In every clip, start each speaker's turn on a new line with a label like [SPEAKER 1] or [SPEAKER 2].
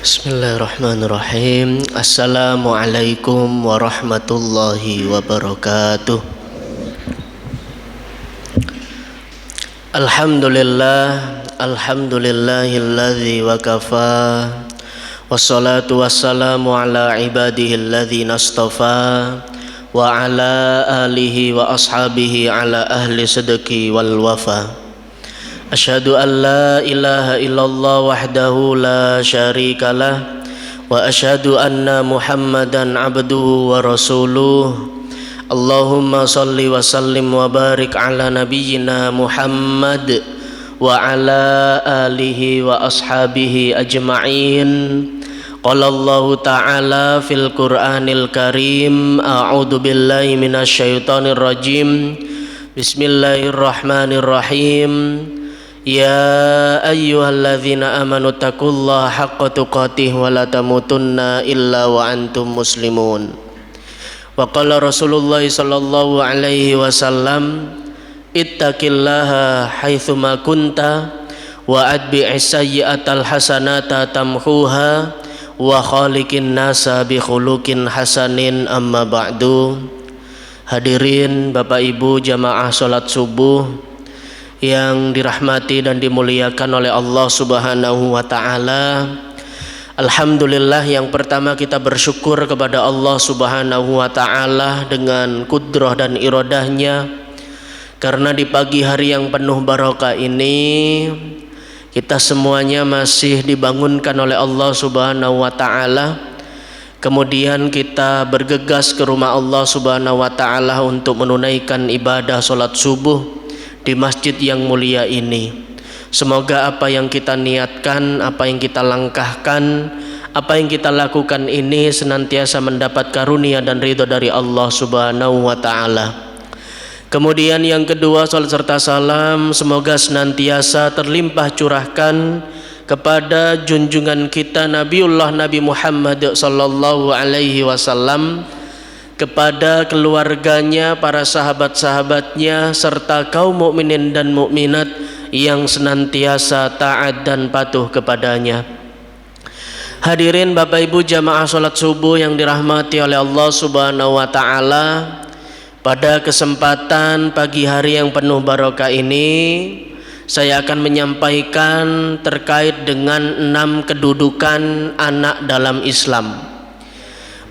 [SPEAKER 1] Bismillahirrahmanirrahim. Assalamualaikum warahmatullahi wabarakatuh. Alhamdulillahilladzi wa kafa. Wassalatu wassalamu ala ibadihilladzina astafa wa ala alihi wa ashabihi ala ahli sidqi wal wafa. Asyhadu an la ilaha illallah wahdahu la syarikalah wa asyhadu anna Muhammadan abduhu wa rasuluh. Allahumma salli wa sallim wa barik ala nabiyyina Muhammad wa ala alihi wa ashabihi ajma'in. Qala Allah ta'ala fil Qur'anil Karim, a'udzu billahi minasyaitonir rajim. Bismillahirrahmanirrahim. Ya ayyuhalladzina amanu taqullaha haqqa tuqatih wa la tamutunna illa wa antum muslimun. Wa qala Rasulullah sallallahu alaihi wasallam, ittaqillaha haitsu ma kunta wa atbi'is sayyi'atal hasanata tamhuha wa khaliqin nasa bi khuluqin hasanin. Amma ba'du. Hadirin Bapak Ibu jamaah salat subuh yang dirahmati dan dimuliakan oleh Allah Subhanahu wa taala. Alhamdulillah, yang pertama kita bersyukur kepada Allah Subhanahu wa taala dengan kudrah dan iradahnya, karena di pagi hari yang penuh barokah ini kita semuanya masih dibangunkan oleh Allah Subhanahu wa taala. Kemudian kita bergegas ke rumah Allah Subhanahu wa taala untuk menunaikan ibadah salat subuh di masjid yang mulia ini. Semoga apa yang kita niatkan, apa yang kita langkahkan, apa yang kita lakukan ini senantiasa mendapat karunia dan ridho dari Allah Subhanahu wa taala. Kemudian yang kedua, salat serta salam semoga senantiasa terlimpah curahkan kepada junjungan kita Nabiullah Nabi Muhammad sallallahu alaihi wasallam, kepada keluarganya, para sahabat-sahabatnya, serta kaum mukminin dan mukminat yang senantiasa taat dan patuh kepadanya. Hadirin Bapak Ibu jamaah salat subuh yang dirahmati oleh Allah Subhanahu wa taala, pada kesempatan pagi hari yang penuh barokah ini saya akan menyampaikan terkait dengan 6 kedudukan anak dalam Islam.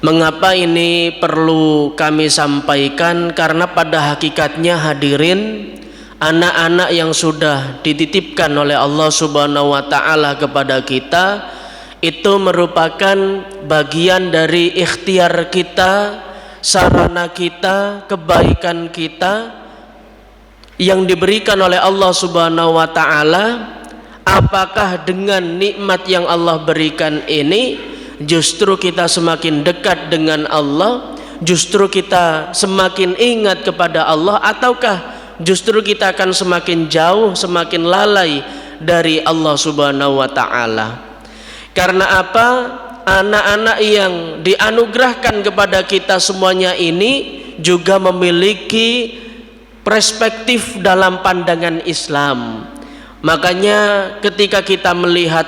[SPEAKER 1] Mengapa ini perlu kami sampaikan? Karena pada hakikatnya hadirin, anak-anak yang sudah dititipkan oleh Allah Subhanahu wa taala kepada kita itu merupakan bagian dari ikhtiar kita, sarana kita, kebaikan kita yang diberikan oleh Allah Subhanahu wa taala. Apakah dengan nikmat yang Allah berikan ini justru kita semakin dekat dengan Allah, justru kita semakin ingat kepada Allah, ataukah justru kita akan semakin jauh, semakin lalai dari Allah Subhanahu wa taala? Karena apa? Anak-anak yang dianugerahkan kepada kita semuanya ini juga memiliki perspektif dalam pandangan Islam. Makanya ketika kita melihat,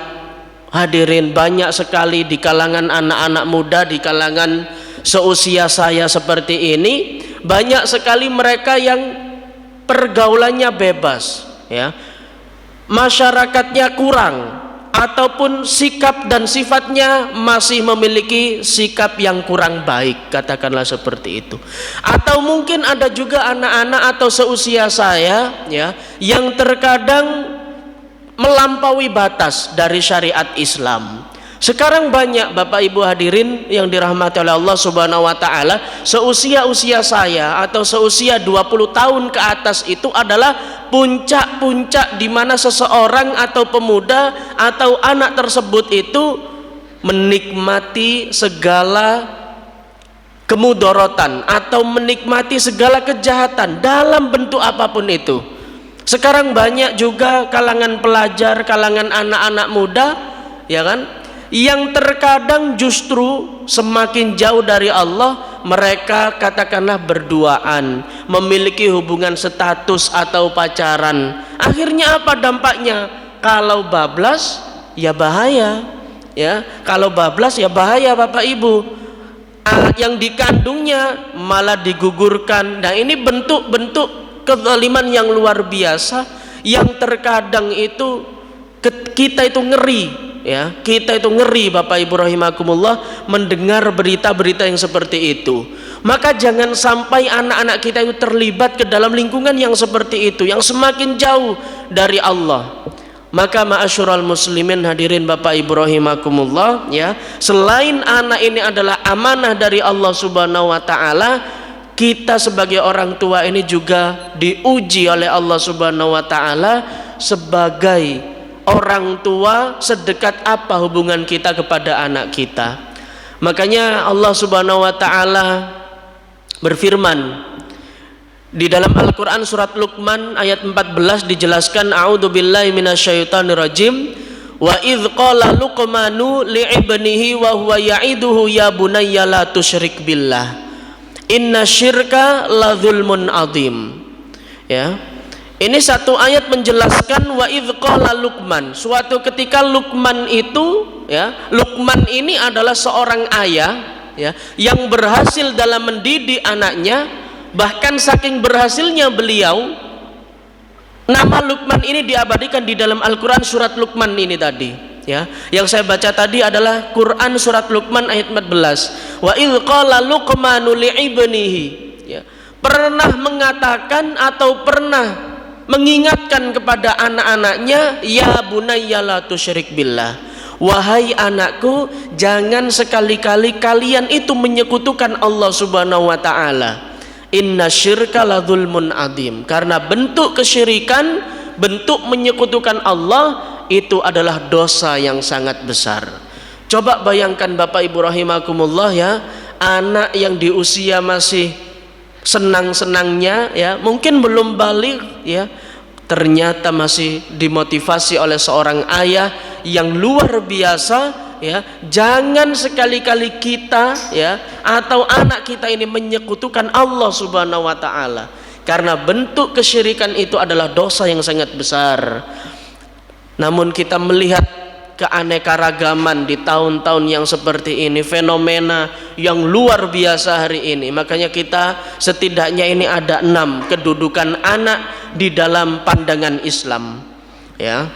[SPEAKER 1] hadirin, banyak sekali di kalangan anak-anak muda, di kalangan seusia saya seperti ini, banyak sekali mereka yang pergaulannya bebas, ya, masyarakatnya kurang, ataupun sikap dan sifatnya masih memiliki sikap yang kurang baik, katakanlah seperti itu. Atau mungkin ada juga anak-anak atau seusia saya, ya, yang terkadang melampaui batas dari syariat Islam. Sekarang banyak Bapak Ibu hadirin yang dirahmati oleh Allah Subhanahu wa taala, seusia saya atau seusia 20 tahun ke atas itu adalah puncak-puncak di mana seseorang atau pemuda atau anak tersebut itu menikmati segala kemudorotan atau menikmati segala kejahatan dalam bentuk apapun itu. Sekarang banyak juga kalangan pelajar, kalangan anak-anak muda, ya kan, yang terkadang justru semakin jauh dari Allah. Mereka katakanlah berduaan, memiliki hubungan status atau pacaran. Akhirnya apa dampaknya? Kalau bablas ya bahaya. ya. Kalau bablas ya bahaya Bapak Ibu. Yang dikandungnya malah digugurkan. Nah, ini bentuk-bentuk kezaliman yang luar biasa yang terkadang itu kita itu ngeri, ya. Kita itu ngeri Bapak Ibu rahimakumullah mendengar berita-berita yang seperti itu. Maka jangan sampai anak-anak kita itu terlibat ke dalam lingkungan yang seperti itu, yang semakin jauh dari Allah. Maka ma'asyiral muslimin hadirin Bapak Ibu rahimakumullah, ya, selain anak ini adalah amanah dari Allah Subhanahu wa taala, kita sebagai orang tua ini juga diuji oleh Allah Subhanahu wa taala sebagai orang tua. Sedekat apa hubungan kita kepada anak kita. Makanya Allah Subhanahu wa taala berfirman di dalam Al-Quran surat Luqman ayat 14 dijelaskan, a'udzubillahi minasyaitonirrajim, wa idz qala luqmanu li'ibnihi wa huwa ya'iduhu ya bunayya la tusyrik billah inna syirka la dzulmun adzim. Ya, ini satu ayat menjelaskan wa idz qala Luqman, suatu ketika Luqman itu, ya, Luqman ini adalah seorang ayah, ya, yang berhasil dalam mendidik anaknya. Bahkan saking berhasilnya beliau, nama Luqman ini diabadikan di dalam Al-Quran surat Luqman ini tadi, ya. Yang saya baca tadi adalah Quran surat Luqman ayat 14. Wa idz qala Luqmanu li'ibnihi, ya, pernah mengatakan atau pernah mengingatkan kepada anak-anaknya, ya bunayya la tusyrik billah, wahai anakku, jangan sekali-kali kalian itu menyekutukan Allah Subhanahu wa taala. Inna syirka la dzulmun adzim, karena bentuk kesyirikan, bentuk menyekutukan Allah itu adalah dosa yang sangat besar. Coba bayangkan Bapak Ibu rahimakumullah, ya, anak yang di usia masih senang-senangnya, ya, mungkin belum balik, ya, ternyata masih dimotivasi oleh seorang ayah yang luar biasa, ya. Jangan sekali-kali kita, ya, atau anak kita ini menyekutukan Allah Subhanahu wa taala, karena bentuk kesyirikan itu adalah dosa yang sangat besar. Namun kita melihat keanekaragaman di tahun-tahun yang seperti ini, fenomena yang luar biasa hari ini. Makanya kita setidaknya ini ada 6 kedudukan anak di dalam pandangan Islam, ya.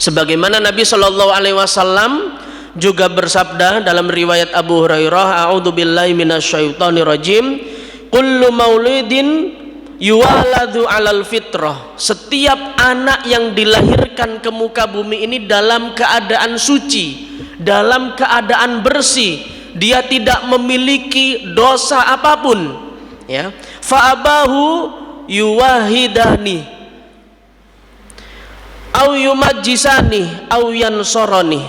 [SPEAKER 1] Sebagaimana Nabi Shallallahu Alaihi Wasallam juga bersabda dalam riwayat Abu Hurairah, a'udzubillahi minasyaitonirrajim, kullu maulidin yuwaladu alal fitrah, setiap anak yang dilahirkan ke muka bumi ini dalam keadaan suci, dalam keadaan bersih, dia tidak memiliki dosa apapun, ya. Fa'abahu yuwahidani au yumajjisani au yansoroni,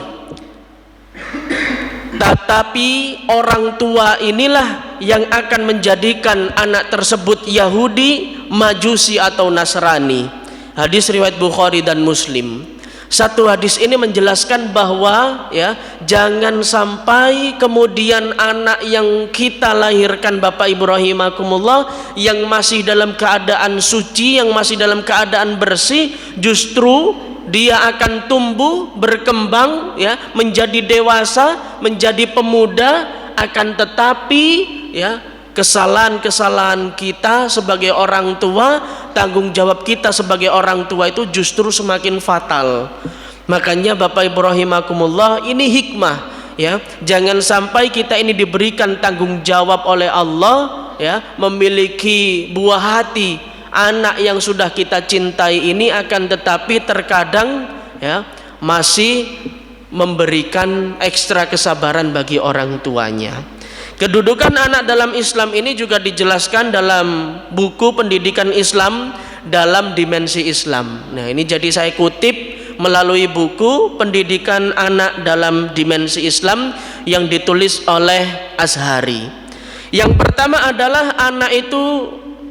[SPEAKER 1] tetapi orang tua inilah yang akan menjadikan anak tersebut Yahudi, Majusi atau Nasrani. Hadis riwayat Bukhari dan Muslim. Satu hadis ini menjelaskan bahwa, ya, jangan sampai kemudian anak yang kita lahirkan Bapak Ibu rahimakumullah yang masih dalam keadaan suci, yang masih dalam keadaan bersih, justru dia akan tumbuh, berkembang, ya, menjadi dewasa, menjadi pemuda, akan tetapi, ya, kesalahan-kesalahan kita sebagai orang tua, tanggung jawab kita sebagai orang tua itu justru semakin fatal. Makanya Bapak Ibu rahimakumullah, ini hikmah, ya. Jangan sampai kita ini diberikan tanggung jawab oleh Allah, ya, memiliki buah hati anak yang sudah kita cintai ini, akan tetapi terkadang, ya, masih memberikan ekstra kesabaran bagi orang tuanya. Kedudukan anak dalam Islam ini juga dijelaskan dalam buku pendidikan Islam dalam dimensi Islam. Nah, ini jadi saya kutip melalui buku pendidikan anak dalam dimensi Islam yang ditulis oleh Azhari. Yang pertama adalah anak itu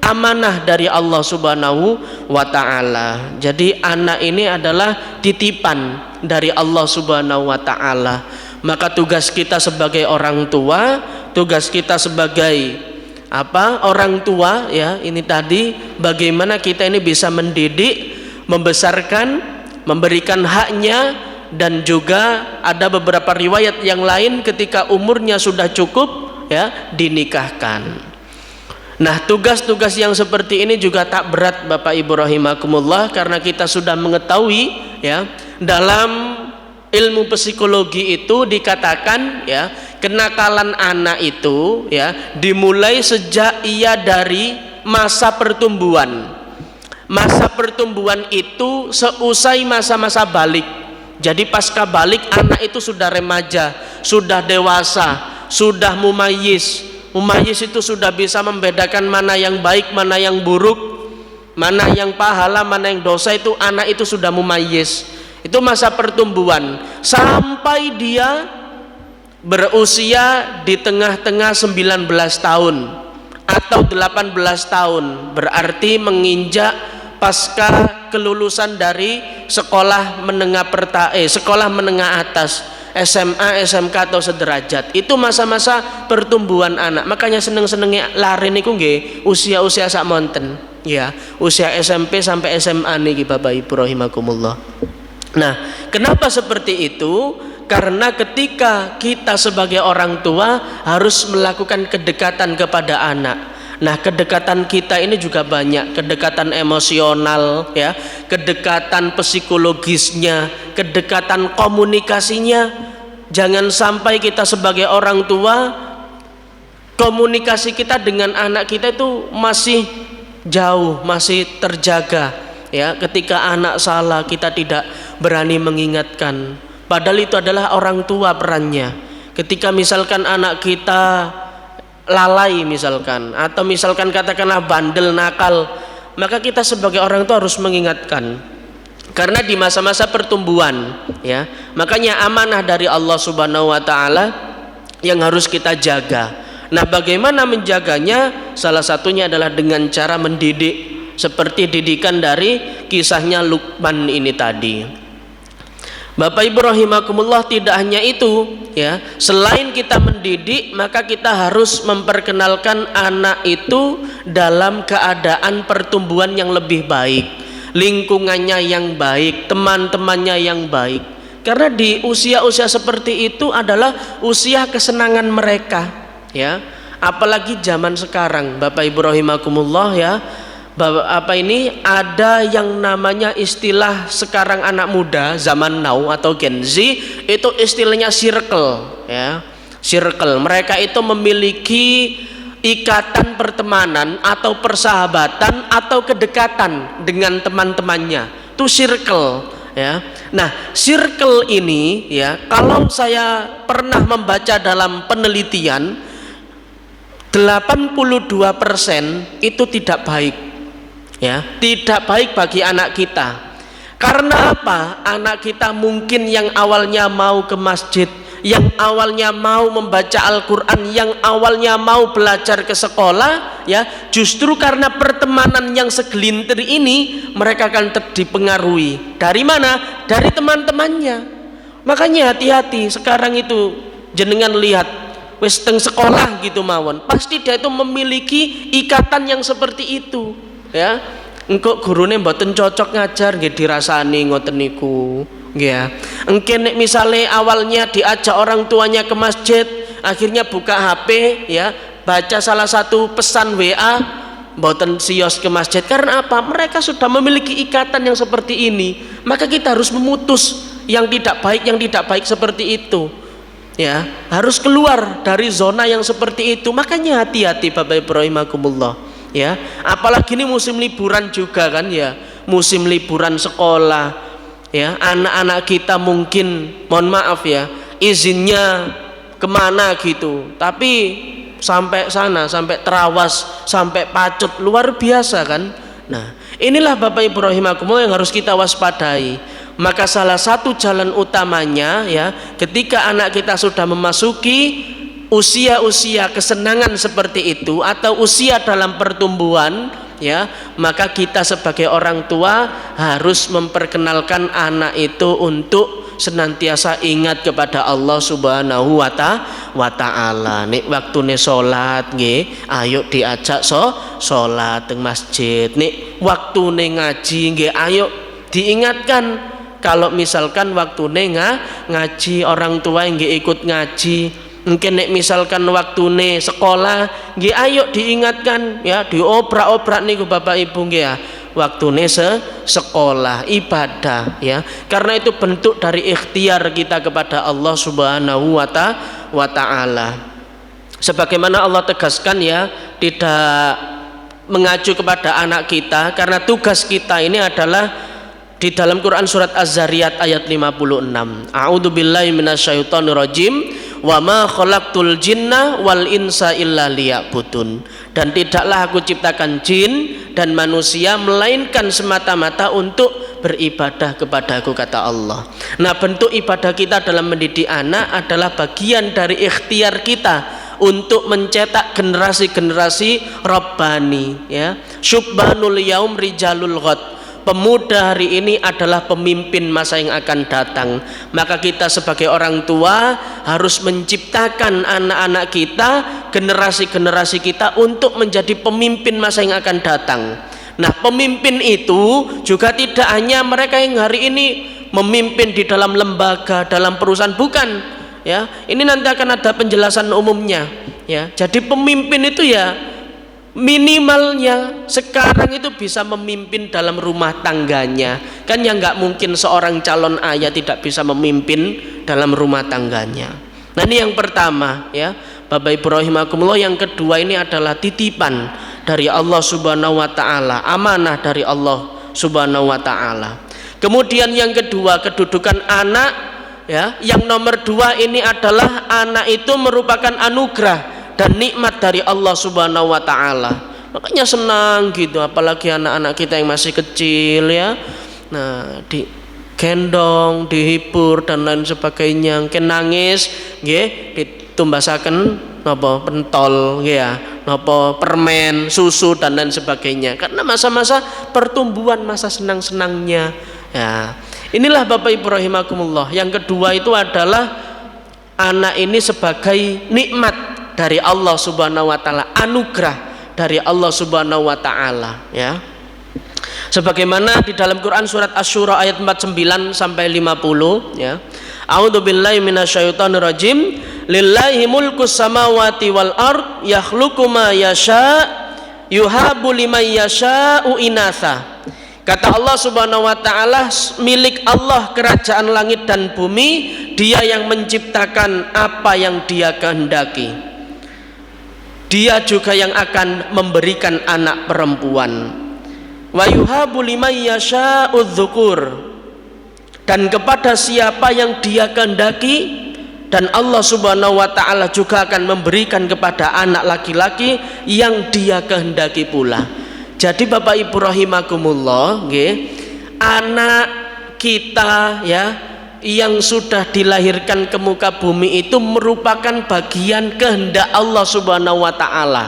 [SPEAKER 1] amanah dari Allah Subhanahu wa taala. Jadi anak ini adalah titipan dari Allah Subhanahu wa taala. Maka tugas kita sebagai orang tua, tugas kita sebagai orang tua, ya, ini tadi bagaimana kita ini bisa mendidik, membesarkan, memberikan haknya dan juga ada beberapa riwayat yang lain ketika umurnya sudah cukup ya dinikahkan. Nah, tugas-tugas yang seperti ini juga tak berat Bapak Ibu rahimakumullah, karena kita sudah mengetahui ya dalam ilmu psikologi itu dikatakan ya kenakalan anak itu ya dimulai sejak ia dari masa pertumbuhan. Masa pertumbuhan itu seusai masa-masa balik. Jadi pasca balik anak itu sudah remaja, sudah dewasa, sudah mumayyiz. Mumayyiz itu sudah bisa membedakan mana yang baik, mana yang buruk, mana yang pahala, mana yang dosa. Itu anak itu sudah mumayyiz. Itu masa pertumbuhan sampai dia berusia di tengah-tengah 19 tahun atau 18 tahun, berarti menginjak pasca kelulusan dari sekolah menengah atas, SMA, SMK atau sederajat. Itu masa-masa pertumbuhan anak. Makanya seneng-senengnya lari niku nggih usia-usia sak monten ya, usia SMP sampai SMA niki Bapak Ibu rahimakumullah. Nah, kenapa seperti itu? Karena ketika kita sebagai orang tua harus melakukan kedekatan kepada anak. Nah, kedekatan kita ini juga banyak, kedekatan emosional ya, kedekatan psikologisnya, kedekatan komunikasinya. Jangan sampai kita sebagai orang tua komunikasi kita dengan anak kita itu masih jauh, masih terjaga ya. Ketika anak salah kita tidak berani mengingatkan, padahal itu adalah orang tua perannya. Ketika misalkan anak kita lalai misalkan, atau misalkan katakanlah bandel, nakal, maka kita sebagai orang tua harus mengingatkan, karena di masa-masa pertumbuhan ya. Makanya amanah dari Allah Subhanahu wa taala yang harus kita jaga. Nah, bagaimana menjaganya? Salah satunya adalah dengan cara mendidik, seperti didikan dari kisahnya Luqman ini tadi. Bapak Ibu rahimakumullah, tidak hanya itu ya, selain kita mendidik, maka kita harus memperkenalkan anak itu dalam keadaan pertumbuhan yang lebih baik, lingkungannya yang baik, teman-temannya yang baik. Karena di usia-usia seperti itu adalah usia kesenangan mereka ya. Apalagi zaman sekarang Bapak Ibu rahimakumullah ya, ada yang namanya istilah sekarang anak muda zaman now atau Gen Z, itu istilahnya circle ya. Circle, mereka itu memiliki ikatan pertemanan atau persahabatan atau kedekatan dengan teman-temannya. Itu circle ya. Nah, circle ini ya, kalau saya pernah membaca dalam penelitian, 82% itu tidak baik ya, tidak baik bagi anak kita. Karena apa? Anak kita mungkin yang awalnya mau ke masjid, yang awalnya mau membaca Al-Quran, yang awalnya mau belajar ke sekolah ya, justru karena pertemanan yang segelintir ini mereka akan dipengaruhi. Dari mana? Dari teman-temannya. Makanya hati-hati sekarang itu, jenengan lihat wis teng sekolah gitu mawon, pasti dia itu memiliki ikatan yang seperti itu ya. Engko gurune mboten cocok ngajar nggih dirasani ngoten niku nggih ya. Engke nek misale awalnya diajak orang tuanya ke masjid, akhirnya buka HP ya, baca salah satu pesan WA, mboten sios ke masjid. Karena apa? Mereka sudah memiliki ikatan yang seperti ini. Maka kita harus memutus yang tidak baik seperti itu ya, harus keluar dari zona yang seperti itu. Makanya hati-hati Bapak Ibu rahimakumullah ya, apalagi ini musim liburan juga kan ya, musim liburan sekolah ya. Anak-anak kita mungkin, mohon maaf ya, izinnya kemana gitu, tapi sampai sana, sampai Terawas, sampai Pacut, luar biasa kan. Nah, inilah Bapak Ibu rahimakumullah yang harus kita waspadai. Maka salah satu jalan utamanya ya, ketika anak kita sudah memasuki usia-usia kesenangan seperti itu atau usia dalam pertumbuhan ya, maka kita sebagai orang tua harus memperkenalkan anak itu untuk senantiasa ingat kepada Allah Subhanahu wa taala. Nek waktune salat nggih, ayo diajak salat teng masjid. Nek waktune ngaji nggih, ayo diingatkan kalau misalkan waktune ngaji, orang tua nggih ikut ngaji. Mungkin nek misalkan waktune sekolah nggih ayo diingatkan ya, diobrak-obrak niku Bapak Ibu nggih ya. Waktune sekolah ibadah ya. Karena itu bentuk dari ikhtiar kita kepada Allah Subhanahu wa taala. Sebagaimana Allah tegaskan ya, tidak mengacu kepada anak kita, karena tugas kita ini adalah di dalam Quran surat Az-Zariyat ayat 56. A'udzubillahi minasyaitonirrajim. Wa ma khalaqtul jinna wal insa illa liya'budun. Dan tidaklah aku ciptakan jin dan manusia melainkan semata-mata untuk beribadah kepadaku, kata Allah. Nah, bentuk ibadah kita dalam mendidik anak adalah bagian dari ikhtiar kita untuk mencetak generasi-generasi Rabbani ya. Syubbanul yaum rijalul ghad. Pemuda hari ini adalah pemimpin masa yang akan datang. Maka kita sebagai orang tua harus menciptakan anak-anak kita, generasi-generasi kita untuk menjadi pemimpin masa yang akan datang. Nah, pemimpin itu juga tidak hanya mereka yang hari ini memimpin di dalam lembaga, dalam perusahaan, bukan ya. Ini nanti akan ada penjelasan umumnya ya. Jadi pemimpin itu ya minimalnya sekarang itu bisa memimpin dalam rumah tangganya. Kan yang nggak mungkin seorang calon ayah tidak bisa memimpin dalam rumah tangganya. Nah, ini yang pertama ya Bapak Ibu rahimakumullah. Yang kedua ini adalah titipan dari Allah Subhanahu wa taala, amanah dari Allah Subhanahu wa taala. Kemudian yang kedua, kedudukan anak ya. Yang nomor dua ini adalah anak itu merupakan anugerah dan nikmat dari Allah Subhanahu wa taala. Makanya senang gitu, apalagi anak-anak kita yang masih kecil ya. Nah, digendong, dihibur dan lain sebagainya. Mungkin nangis nggih ditumbasaken napa pentol nggih ya, napa permen, susu dan lain sebagainya. Karena masa-masa pertumbuhan, masa senang-senangnya. Ya. Inilah Bapak Ibu rahimakumullah. Yang kedua itu adalah anak ini sebagai nikmat dari Allah Subhanahu wa taala, anugerah dari Allah Subhanahu wa taala ya. Sebagaimana di dalam Quran surat Asy-Syura ayat 49 sampai 50 ya. A'udzubillahi minasyaitonirrajim. Lillahi mulkus samawati wal ard yakhluqu ma yasha yuhabu liman yasha'u inatha. Kata Allah Subhanahu wa taala, milik Allah kerajaan langit dan bumi, Dia yang menciptakan apa yang Dia kehendaki. Dia juga yang akan memberikan anak perempuan. Wa yuhabu liman yasha'u dzukur. Dan kepada siapa yang Dia kehendaki, dan Allah Subhanahu wa taala juga akan memberikan kepada anak laki-laki yang Dia kehendaki pula. Jadi Bapak Ibu rahimakumullah nggih, anak kita ya yang sudah dilahirkan ke muka bumi itu merupakan bagian kehendak Allah Subhanahu wa taala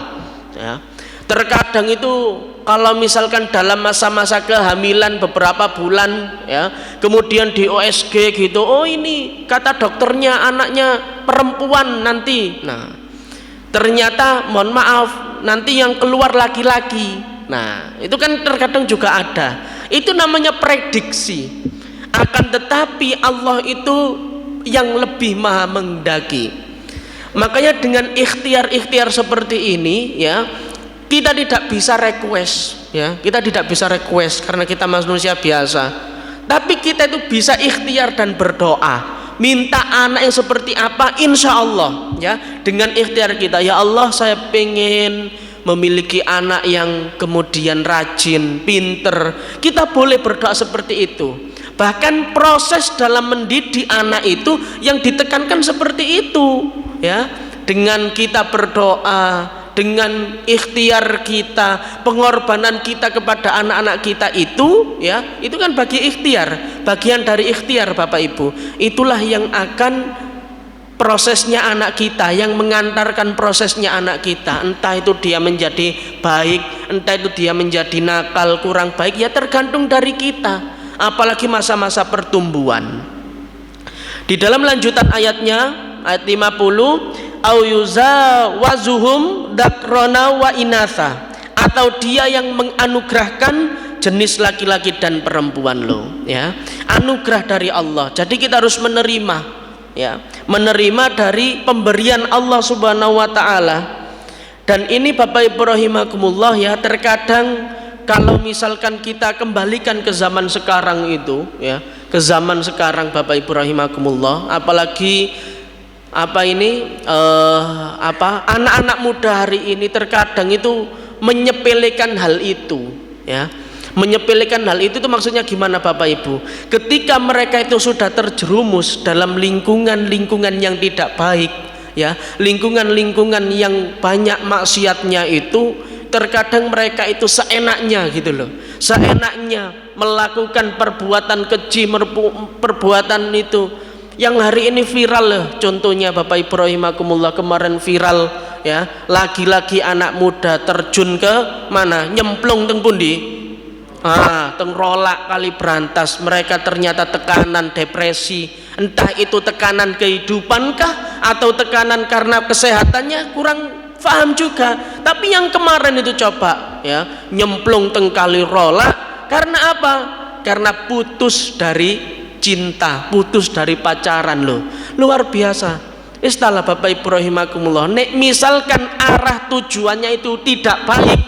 [SPEAKER 1] ya. Terkadang itu kalau misalkan dalam masa-masa kehamilan beberapa bulan ya, kemudian di OSG gitu, oh ini kata dokternya anaknya perempuan nanti. Nah, ternyata mohon maaf nanti yang keluar laki-laki. Nah, itu kan terkadang juga ada. Itu namanya prediksi. Akan tetapi Allah itu yang lebih maha menghendaki. Makanya dengan ikhtiar-ikhtiar seperti ini ya, kita tidak bisa request ya. Kita tidak bisa request karena kita manusia biasa. Tapi kita itu bisa ikhtiar dan berdoa. Minta anak yang seperti apa, insya Allah ya. Dengan ikhtiar kita, ya Allah saya pengen memiliki anak yang kemudian rajin, pinter. Kita boleh berdoa seperti itu. Bahkan proses dalam mendidik anak itu yang ditekankan seperti itu ya. Dengan kita berdoa, dengan ikhtiar kita, pengorbanan kita kepada anak-anak kita itu ya, itu kan bagian dari ikhtiar Bapak Ibu. Itulah yang akan prosesnya anak kita, yang mengantarkan prosesnya anak kita. Entah itu dia menjadi baik, entah itu dia menjadi nakal, kurang baik, ya tergantung dari kita. Apalagi masa-masa pertumbuhan. Di dalam lanjutan ayatnya, ayat 50, au yuzawazuhum dakrona wa inatha, atau dia yang menganugerahkan jenis laki-laki dan perempuan loh, ya. Anugerah dari Allah. Jadi kita harus menerima, ya. Menerima dari pemberian Allah Subhanahu wa taala. Dan ini Bapak Ibu rahimakumullah, ya, terkadang kalau misalkan kita kembalikan ke zaman sekarang itu, ya, ke zaman sekarang Bapak Ibu rahimakumullah, apalagi anak-anak muda hari ini terkadang itu menyepelekan hal itu, ya. Menyepelekan hal itu maksudnya gimana Bapak Ibu? Ketika mereka itu sudah terjerumus dalam lingkungan-lingkungan yang tidak baik, ya, lingkungan-lingkungan yang banyak maksiatnya itu, terkadang mereka itu seenaknya gitu loh, seenaknya melakukan perbuatan keji, perbuatan itu yang hari ini viral loh. Contohnya Bapak Ibu rahimakumullah, kemarin viral, ya, lagi-lagi anak muda terjun ke mana, nyemplung teng pundi, teng Rolak Kali Brantas. Mereka ternyata tekanan depresi, entah itu tekanan kehidupankah atau tekanan karena kesehatannya kurang paham juga. Tapi yang kemarin itu coba, ya, nyemplung teng Kali Rolak karena apa? Karena putus dari cinta, putus dari pacaran loh. Luar biasa. Istilah Bapak Ibu rahimakumullah, nek misalkan arah tujuannya itu tidak baik,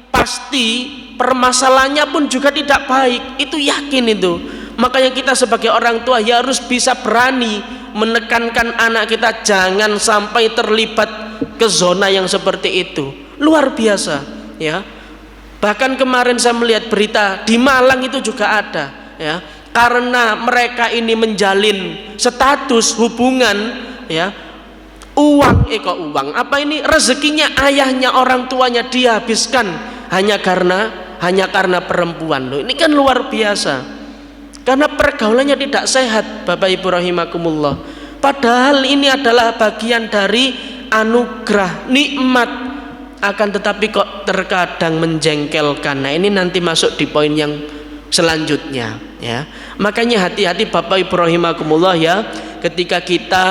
[SPEAKER 1] pasti permasalahannya pun juga tidak baik. Itu yakin itu. Makanya kita sebagai orang tua ya harus bisa berani menekankan anak kita jangan sampai terlibat ke zona yang seperti itu. Luar biasa, ya. Bahkan kemarin saya melihat berita di Malang itu juga ada, ya. Karena mereka ini menjalin status hubungan, ya, uang rezekinya ayahnya, orang tuanya dihabiskan hanya karena perempuan loh. Ini kan luar biasa. Karena pergaulannya tidak sehat Bapak Ibu rahimakumullah. Padahal ini adalah bagian dari anugerah, nikmat, akan tetapi kok terkadang menjengkelkan. Nah, ini nanti masuk di poin yang selanjutnya, ya. Makanya hati-hati Bapak Ibu rahimakumullah, ya, ketika kita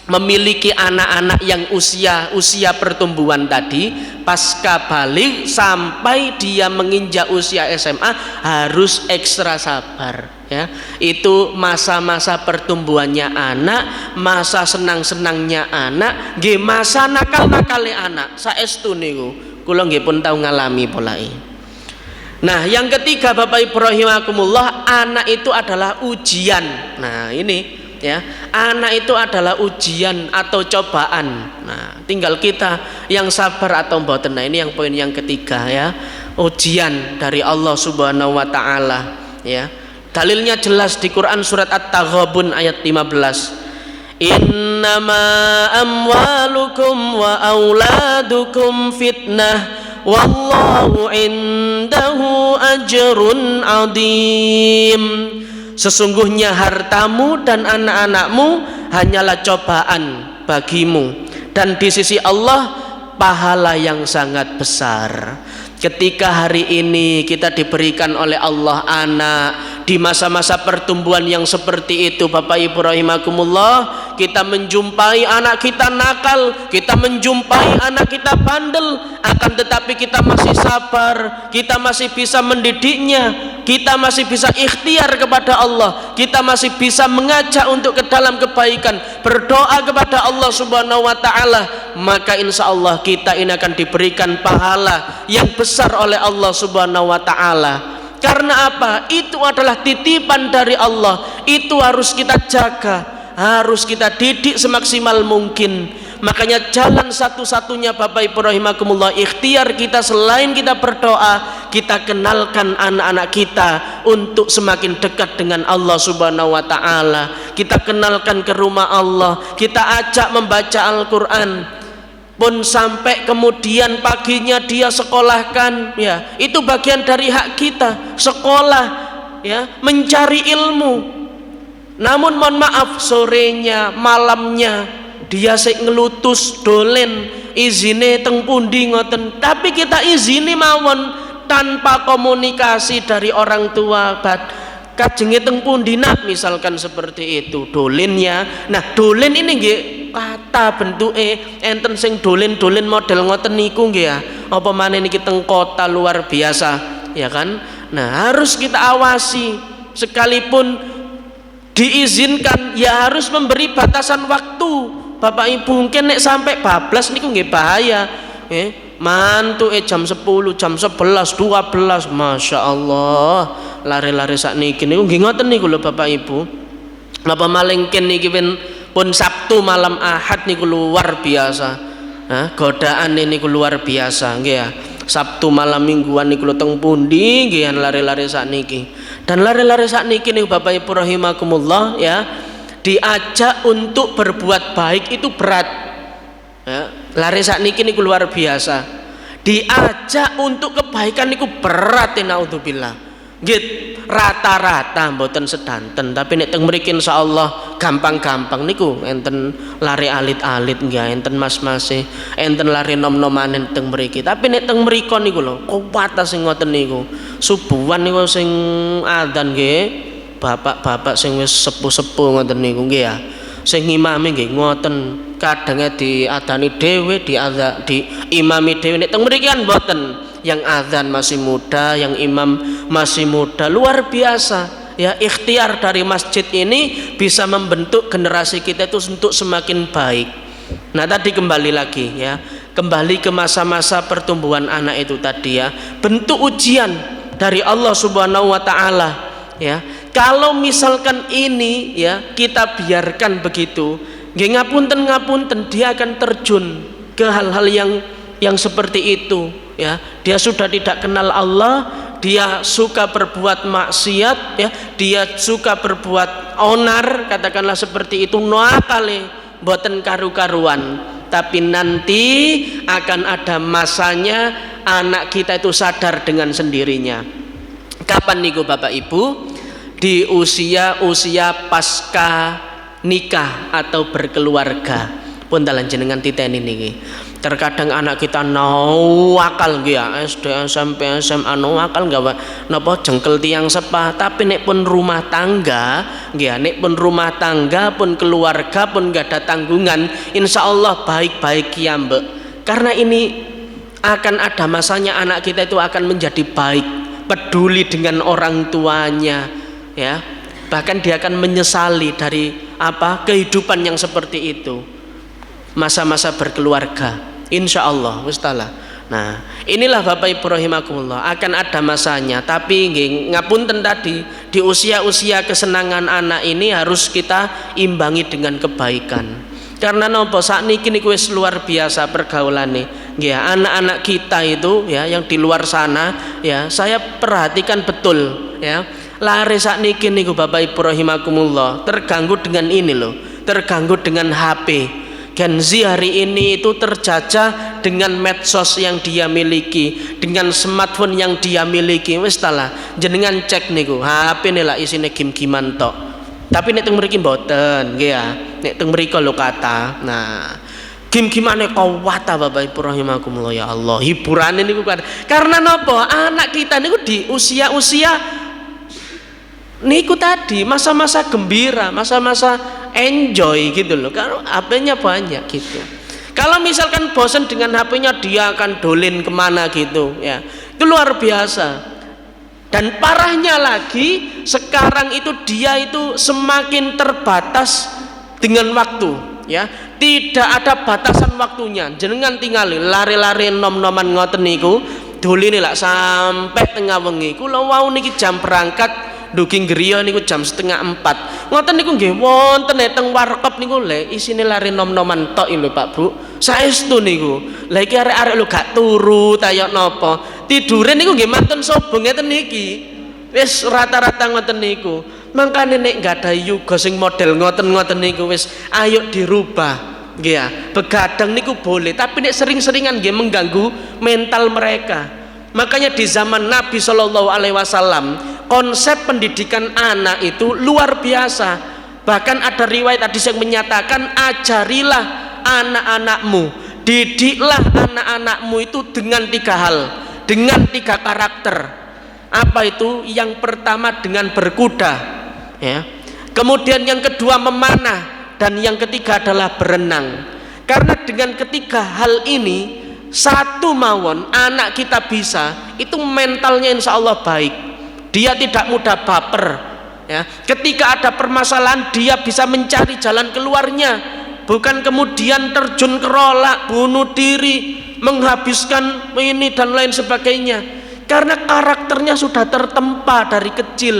[SPEAKER 1] memiliki anak-anak yang usia pertumbuhan tadi, pasca balik sampai dia menginjak usia SMA, harus ekstra sabar, ya. Itu masa-masa pertumbuhannya anak, masa senang-senangnya anak, nggih masa nakal-nakale anak. Saestu niku kula nggih pun tau ngalami polai. Nah, yang ketiga Bapak Ibu rahimakumullah, anak itu adalah ujian. Nah, ini, ya, anak itu adalah ujian atau cobaan. Nah, tinggal kita yang sabar atau mboten. Nah, ini yang poin yang ketiga, ya, ujian dari Allah Subhanahu wa taala, ya. Dalilnya jelas di Quran surat At-Taghabun ayat 15. Innama amwalukum wa auladukum fitnah wallahu indahu ajrun adim. Sesungguhnya hartamu dan anak-anakmu hanyalah cobaan bagimu, dan di sisi Allah pahala yang sangat besar. Ketika hari ini kita diberikan oleh Allah anak di masa-masa pertumbuhan yang seperti itu Bapak Ibu rahimakumullah, kita menjumpai anak kita nakal, kita menjumpai anak kita bandel, akan tetapi kita masih sabar, kita masih bisa mendidiknya, kita masih bisa ikhtiar kepada Allah, kita masih bisa mengajak untuk ke dalam kebaikan, berdoa kepada Allah Subhanahu wa taala, maka insya Allah kita ini akan diberikan pahala yang besar oleh Allah Subhanahu wa taala. Karena apa? Itu adalah titipan dari Allah. Itu harus kita jaga, harus kita didik semaksimal mungkin. Makanya jalan satu-satunya Bapak Ibu rahimakumullah, ikhtiar kita selain kita berdoa, kita kenalkan anak-anak kita untuk semakin dekat dengan Allah Subhanahu wa taala. Kita kenalkan ke rumah Allah, kita ajak membaca Al-Qur'an. Pun sampai kemudian paginya dia sekolahkan, ya, itu bagian dari hak kita, sekolah, ya, mencari ilmu. Namun mohon maaf, sorenya, malamnya dia sik ngelutus dolen, izine teng pundi ngoten, tapi kita izini mawon tanpa komunikasi dari orang tua. Kajenge teng pundi nak, misalkan seperti itu dolennya. Nah, dolen ini nggih kata bentuke enten sing dolen-dolen model ngoten niku nggih ya. Apa maneh niki teng kota luar biasa, ya kan? Nah, harus kita awasi, sekalipun diizinkan ya harus memberi batasan waktu. Bapak Ibu mungkin nek sampai bablas niku nggih bahaya. Mantu jam 10, jam 11, 12, Masya Allah lari-lari sakniki niku nggih ngoten niku lho Bapak Ibu. Napa malengken niki pun Sabtu malam Ahad niku luar biasa. Godaan ini luar biasa nggih ya. Sabtu malam mingguan niku lho teng pundi nggih lari-lari sakniki. Dan lari-lari sakniki niku Bapak Ibu rahimakumullah ya, diajak untuk berbuat baik itu berat. Ya, lari sakniki niku luar biasa. Diajak untuk kebaikan niku berat naudzubillah. Nggih, rata-rata mboten sedanten, tapi nek teng mriki insyaallah gampang-gampang niku enten lari alit-alit nggih, enten mas-mase, enten lari nom-nomanen teng mriki. Tapi nek teng mriko niku lho, kuwat sing ngoten niku. Subuhan niku sing adzan nggih, bapak-bapak sing wis sepuh-sepuh ngoten niku nggih ya. Sing ngimami nggih ngoten, kadang diadani dhewe, di imami dhewe. Nek teng mriki kan mboten. Yang azan masih muda, yang imam masih muda, luar biasa ya. Ikhtiar dari masjid ini bisa membentuk generasi kita itu untuk semakin baik. Nah tadi kembali lagi ya, kembali ke masa-masa pertumbuhan anak itu tadi ya, bentuk ujian dari Allah Subhanahu wa taala ya. Kalau misalkan ini ya kita biarkan begitu, nggih ngapunten dia akan terjun ke hal-hal yang seperti itu ya. Dia sudah tidak kenal Allah, dia suka berbuat maksiat ya, dia suka berbuat onar, katakanlah seperti itu, noakale boten karu-karuan. Tapi nanti akan ada masanya anak kita itu sadar dengan sendirinya. Kapan niku Bapak Ibu? Di usia pasca nikah atau berkeluarga. Pun dalan jenengan titeni niki. Terkadang anak kita nawakal nggih ya, SD, SMP, SMA nawakal napa jengkel tiang sepah, tapi nek pun rumah tangga nggih, nek pun rumah tangga pun keluarga pun enggak ada tanggungan, insyaallah baik-baik ya Mbak. Karena ini akan ada masanya anak kita itu akan menjadi baik, peduli dengan orang tuanya ya. Bahkan dia akan menyesali dari kehidupan yang seperti itu. Masa-masa berkeluarga insyaallah Gustalah. Nah inilah Bapak Ibu rahimakumullah, akan ada masanya. Tapi ngapunten tadi, di usia-usia kesenangan anak ini harus kita imbangi dengan kebaikan. Karena nopo sakniki niku wis luar biasa pergaulane nggih ya. Anak-anak kita itu ya yang di luar sana ya, saya perhatikan betul ya, lari sakniki niku Bapak Ibu rahimakumullah terganggu dengan ini loh, terganggu dengan HP. Gen Z hari ini itu terjajah dengan medsos yang dia miliki, dengan smartphone yang dia miliki. Wis talah jenengan cek niku HP nih lah isine game-giman tok. Tapi nek teng mriki mboten nggih ya. Nek teng mriko lho kata. Nah, game-gimane kuwata Bapak Ibu rahimakumullah ya Allah. Hiburane niku karena napa? Anak kita niku di usia-usia niku tadi masa-masa gembira, masa-masa enjoy gitu loh. Kalau HP-nya banyak gitu. Kalau misalkan bosan dengan HP-nya, dia akan dolin kemana gitu ya. Itu luar biasa. Dan parahnya lagi sekarang itu dia itu semakin terbatas dengan waktu ya. Tidak ada batasan waktunya. Jenengan tinggali lari-lari nom-noman ngoten niku, doline lak sampai tengah wengi. Kula wau niki jam berangkat dugi griya niku jam 3:30. Ngoten niku nggih wonten teng warkop niku le isine lari nom-noman tok lho Pak Bu. Saestu niku. Lah iki arek-arek lho gak turu tayok napa. Tidure niku nggih mantun sobong ngeten niki. Wis rata-rata ngoten niku. Mangkane nek gak ada yuga sing model ngoten-ngoten niku wis ayo dirubah. Nggih ya. Begadang niku boleh, tapi nek sering-seringan nggih mengganggu mental mereka. Makanya di zaman Nabi Shallallahu Alaihi Wasallam konsep pendidikan anak itu luar biasa. Bahkan ada riwayat hadis yang menyatakan ajarilah anak-anakmu, didiklah anak-anakmu itu dengan 3 hal, dengan 3 karakter. Apa itu? Yang pertama dengan berkuda ya. Kemudian yang kedua memanah, dan yang ketiga adalah berenang. Karena dengan ketiga hal ini satu mawon anak kita bisa, itu mentalnya insya Allah baik. Dia tidak mudah baper, ya. Ketika ada permasalahan dia bisa mencari jalan keluarnya, bukan kemudian terjun ke rolak, bunuh diri, menghabiskan ini dan lain sebagainya. Karena karakternya sudah tertempa dari kecil.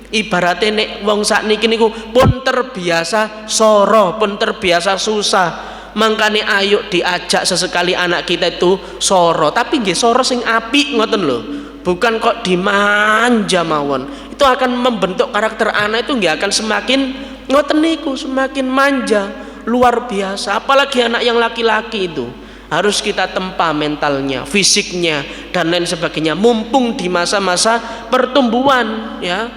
[SPEAKER 1] Ibaratnya nek wong sakniki niku pun terbiasa soro, pun terbiasa susah. Mangkane ayo diajak sesekali anak kita itu soro, tapi nggih soro sing apik ngoten lho. Bukan kok dimanja mawon. Itu akan membentuk karakter anak itu nggih akan semakin ngoten niku, semakin manja, luar biasa. Apalagi anak yang laki-laki itu harus kita tempa mentalnya, fisiknya dan lain sebagainya, mumpung di masa-masa pertumbuhan, ya.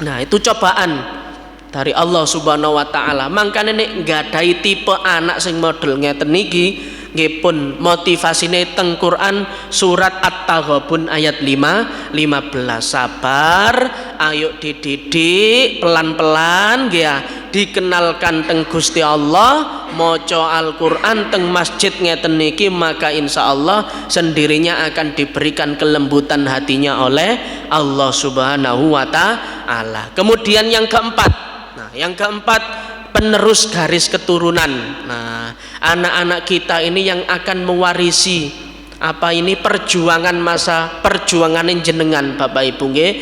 [SPEAKER 1] Nah, itu cobaan dari Allah Subhanahu wa taala. Mangkane nek nggadahi tipe anak sing model ngeten niki nggih pun motivasine teng Quran surat At-Taghabun ayat 15. Sabar, ayo dididik pelan-pelan nggih ya. Dikenalkan teng Gusti Allah, maca Al-Qur'an teng masjid ngeten niki, maka insya Allah sendirinya akan diberikan kelembutan hatinya oleh Allah Subhanahu wa taala. Kemudian yang keempat, yang keempat, penerus garis keturunan. Nah, anak-anak kita ini yang akan mewarisi apa ini perjuangan masa perjuangan jenengan Bapak Ibu nggih.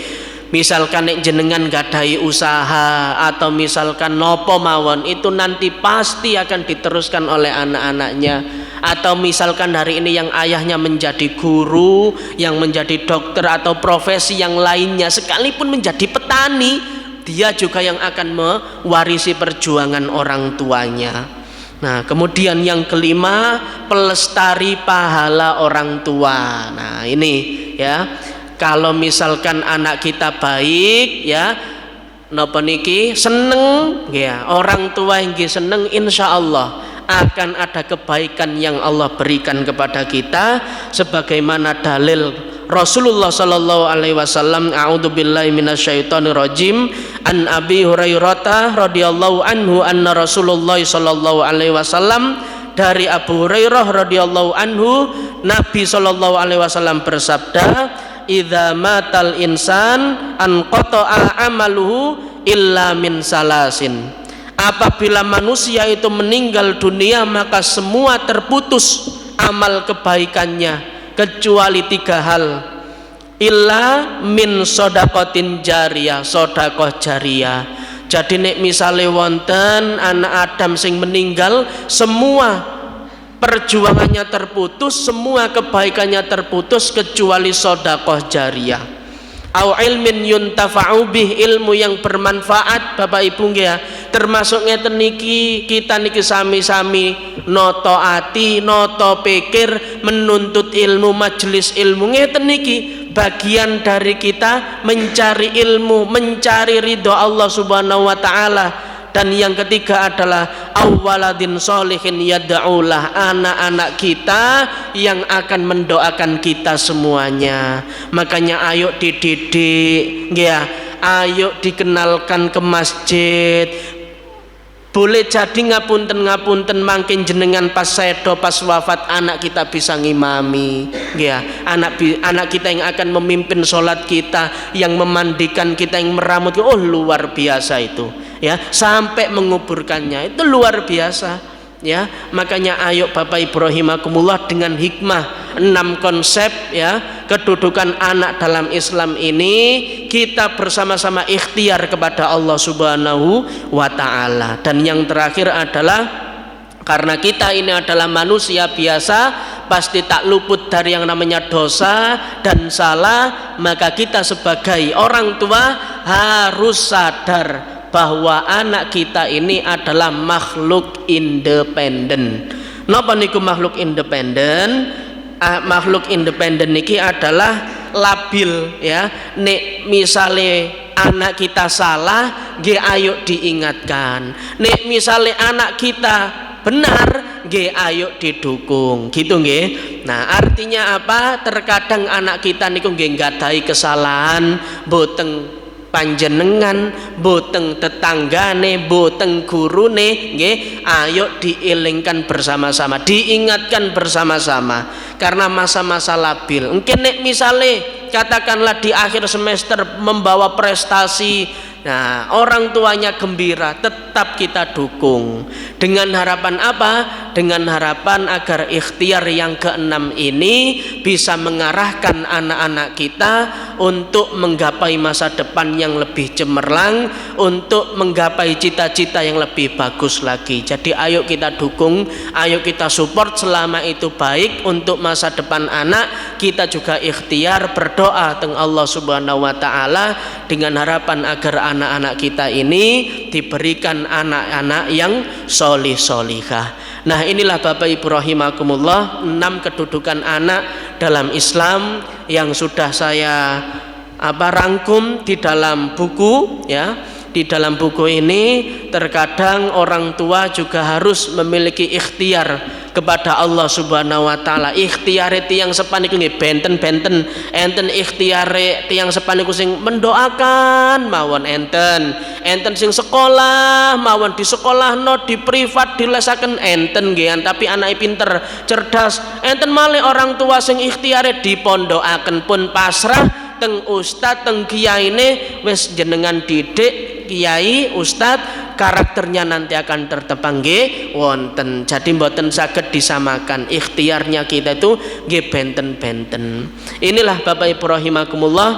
[SPEAKER 1] Misalkan nek jenengan gadahi usaha atau misalkan nopo mawon, itu nanti pasti akan diteruskan oleh anak-anaknya. Atau misalkan hari ini yang ayahnya menjadi guru, yang menjadi dokter atau profesi yang lainnya, sekalipun menjadi petani, dia juga yang akan mewarisi perjuangan orang tuanya. Nah, kemudian yang kelima, pelestari pahala orang tua. Nah, ini ya. Kalau misalkan anak kita baik, ya, napa niki seneng, ya, orang tua yang seneng, insya Allah akan ada kebaikan yang Allah berikan kepada kita, sebagaimana dalil Rasulullah sallallahu alaihi wasallam. A'udzubillahi minasyaitonir rajim. An Abi Hurairah radhiyallahu anhu anna Rasulullah sallallahu alaihi wasallam, dari Abu Hurairah radhiyallahu anhu, Nabi sallallahu alaihi wasallam bersabda, idza matal insan anqata'a amaluhu illa min salasin. Apabila manusia itu meninggal dunia, maka semua terputus amal kebaikannya kecuali tiga hal. Illa min sodakotin jariyah, sodakoh jariyah. Jadi nek misale wonten anak Adam sing meninggal, semua perjuangannya terputus, semua kebaikannya terputus kecuali sodakoh jariyah. Au ilmin yuntafa'u bih, ilmu yang bermanfaat Bapak Ibu nggih ya. Termasuk ngeten niki, kita niki sami-sami noto ati, noto pikir, menuntut ilmu, majelis ilmu ngeten niki. Bagian dari kita mencari ilmu, mencari ridho Allah Subhanahu wa taala. Dan yang ketiga adalah awwaladin sholihin yad'ulah, anak-anak kita yang akan mendoakan kita semuanya. Makanya ayo dididik, ya, ayo dikenalkan ke masjid. Boleh jadi ngapunten mangkin jenengan pas sedo, pas wafat anak kita bisa ngimami, ya, anak kita yang akan memimpin sholat kita, yang memandikan kita, yang meramut, oh luar biasa itu, ya, sampai menguburkannya itu luar biasa, ya. Makanya ayo Bapak Ibu rahimakumullah, dengan hikmah 6 konsep, ya, kedudukan anak dalam Islam ini, kita bersama-sama ikhtiar kepada Allah Subhanahu wa taala. Dan yang terakhir adalah, karena kita ini adalah manusia biasa, pasti tak luput dari yang namanya dosa dan salah, maka kita sebagai orang tua harus sadar bahwa anak kita ini adalah makhluk independen. Napa niku makhluk independen? Makhluk independen niki adalah labil, ya. Nek misale anak kita salah, nggih ayo diingatkan. Nek misale anak kita benar, nggih ayo didukung, gitu nggih. Nah, artinya apa? Terkadang anak kita niku nggih nggadahi kesalahan, boten panjenengan, boteng tetanggane, boteng gurune, nggih, ayo dielingkan bersama-sama, diingatkan bersama-sama karena masa-masa labil. Mungkin nek misale katakanlah di akhir semester membawa prestasi, nah orang tuanya gembira, tetap kita dukung. Dengan harapan apa? Dengan harapan agar ikhtiar yang keenam ini bisa mengarahkan anak-anak kita untuk menggapai masa depan yang lebih cemerlang, untuk menggapai cita-cita yang lebih bagus lagi. Jadi ayo kita dukung, ayo kita support selama itu baik untuk masa depan anak. Kita juga ikhtiar berdoa teng Allah Subhanahu wa taala dengan harapan agar anak-anak kita ini diberikan anak-anak yang solih solihah. Nah inilah Bapak Ibu rahimakumullah 6 kedudukan anak dalam Islam yang sudah saya rangkum di dalam buku ya. Di dalam buku ini terkadang orang tua juga harus memiliki ikhtiar kepada Allah Subhanahu wa taala. Ikhtiare tiyang sepaniku nggih benten-benten, enten ikhtiare tiyang sepaniku sing mendoakan mawon enten sing sekolah mawon di sekolahno, di privat dilesaken enten nggih, tapi anake pinter, cerdas. Enten malih orang tua sing ikhtiare dipondokaken pun pasrah teng ustad teng kiyaine, wis jenengan didik kiai ustad, karakternya nanti akan tertepang nggih wonten. Jadi mboten saged disamakan, ikhtiarnya kita itu nggih benten-benten. Inilah Bapak Ibu rahimakumullah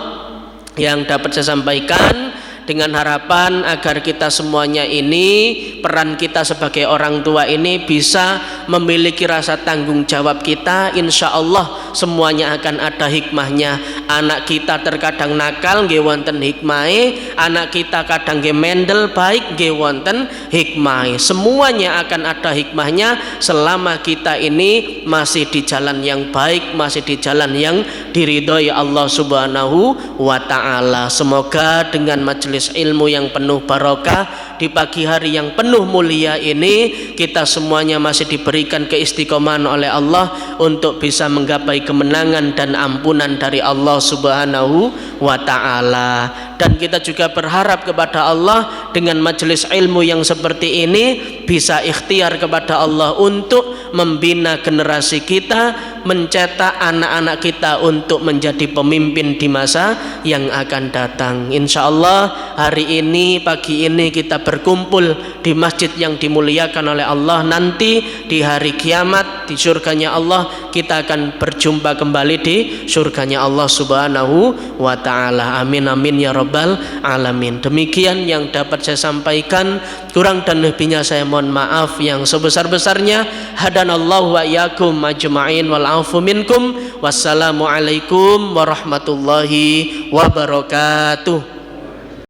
[SPEAKER 1] yang dapat saya sampaikan, dengan harapan agar kita semuanya ini, peran kita sebagai orang tua ini bisa memiliki rasa tanggung jawab kita. Insya Allah semuanya akan ada hikmahnya. Anak kita terkadang nakal nggih wonten hikmahe, anak kita kadang nggih mendel baik nggih wonten hikmahe. Semuanya akan ada hikmahnya selama kita ini masih di jalan yang baik, masih di jalan yang diridhoi Allah Subhanahu wa taala. Semoga dengan majelis ilmu yang penuh barokah di pagi hari yang penuh mulia ini, kita semuanya masih diberikan keistiqomahan oleh Allah untuk bisa menggapai kemenangan dan ampunan dari Allah Subhanahu wa taala. Dan kita juga berharap kepada Allah dengan majelis ilmu yang seperti ini bisa ikhtiar kepada Allah untuk membina generasi kita, mencetak anak-anak kita untuk menjadi pemimpin di masa yang akan datang. Insya Allah hari ini, pagi ini kita berkumpul di masjid yang dimuliakan oleh Allah. Nanti di hari kiamat di surganya Allah kita akan berjumpa kembali di surganya Allah Subhanahu wa ta'ala. Amin amin ya rabbal alamin. Demikian yang dapat saya sampaikan, kurang dan lebihnya saya mohon maaf yang sebesar-besarnya. Hadanallahu wa iyyakum ajma'in wal afu minkum. Wassalamualaikum warahmatullahi wabarakatuh.